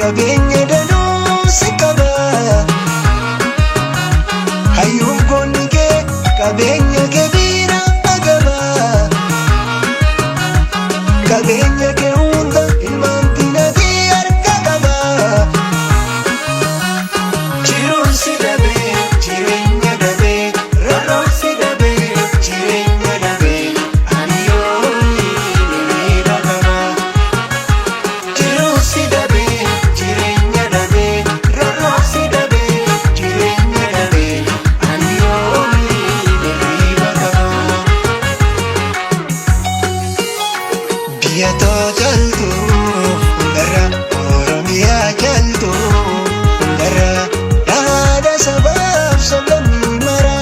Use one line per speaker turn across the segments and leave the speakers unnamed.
qabeenya danuu si qaba. Hayyuun goonni kee qabeenya kee bira agaba. Qabeenya kee hunda ilmaan diinatii harka qaba. Jiruun si dhabee jireenya dhabee rarraan si dhabee jireenya dhabee ani yoomii miidha qaba. Jiruun si dhabee jireenya dhabee rarraan si dhabee jireenya dhabee ani yoomii miidha qaba. Biyya too jaltu hundarra Oromiyaa jaltu hundarra yaada sabaaf sablammii mara.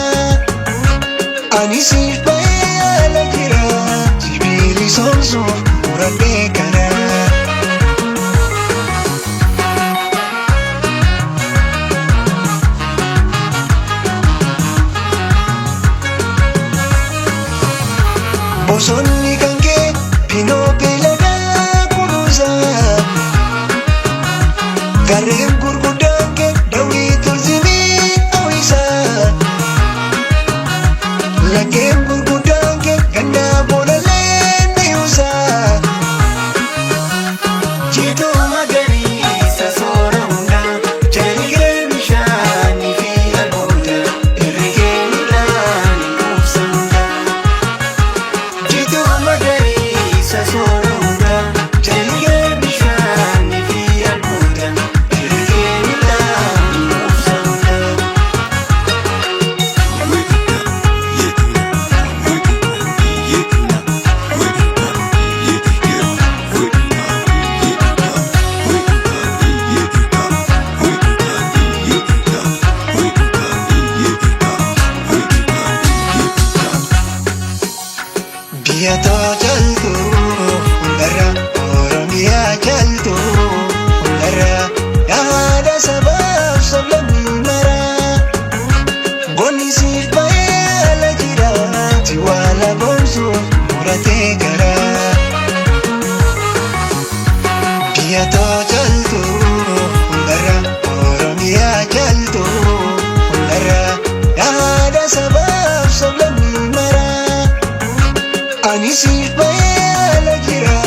Ani siif ba'ee haala jira sibiili soomsuuf muradhee karaa. Bosonni kan kee binoo beeladaa kunuunsa. Garreen gurguddaan kee dawii turizimii hawwisa. Laggeen gurguddaan kee gannaa boolallee ni uwwisa. Jiituu magariisa soora hundaa jalligee bishaanii fi albuuda irrigee midhaan quubsanda. Jiituu magariisa soora hundaa jalligee bishaanii fi albuuda irrigee midhaan quubsanda. Biyya too jaltu hundarra Oromiyaa jaltu hundarra yaada sabaaf sablammii mara. Goonni siif ba'ee haala jira si waala boonsuuf muratee karaa. Biyya too jaltu hundarra Oromiyaa jaltu hundarra yaada sabaaf sablammii mara. Ani siif ba'ee haala jira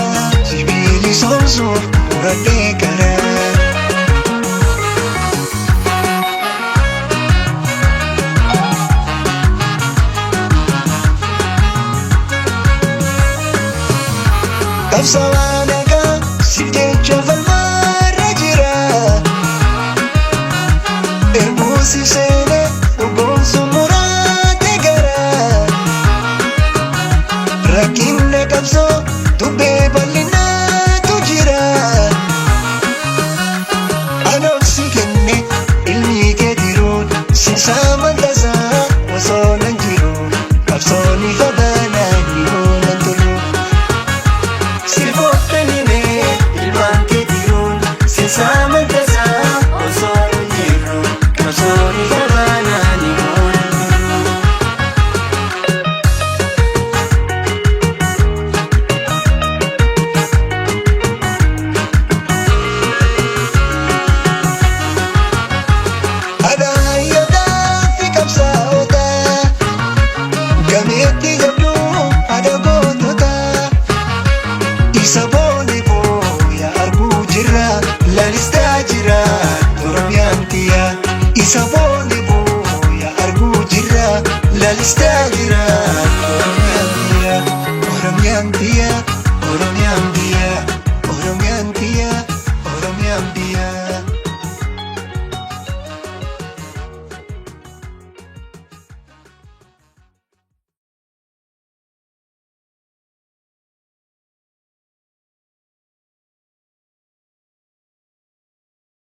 sibiili soomsuuf muradhee karaa. Qabsaa'aa nagaa siif jecha falmaarra jira. Erbuu siif seenee urgoomsuun muraatee garaa. Rakkinna qabsoo dubbee bal'inaatu jira. Anoof si kenne ilmi kee tiruun simsaa mantasaa osoo nan jiru qabsoon ifa baanaan ni oolan tolu. Sifoota himee ilmaan kee tiruun simsaa mantasaa osoo nan jiru qabsoon ifa baanaan ni oolan tolu. Adaayyootaa fi qabsaa'oota gameetti jabduu haadha gootota. Isa boonee booya arguu jirra lalistaa jira Oromiyaan tiyya. Isa boonee booya arguu jirra lalistaa jira Oromiyaan tiyya. Oromiyaan tiyya.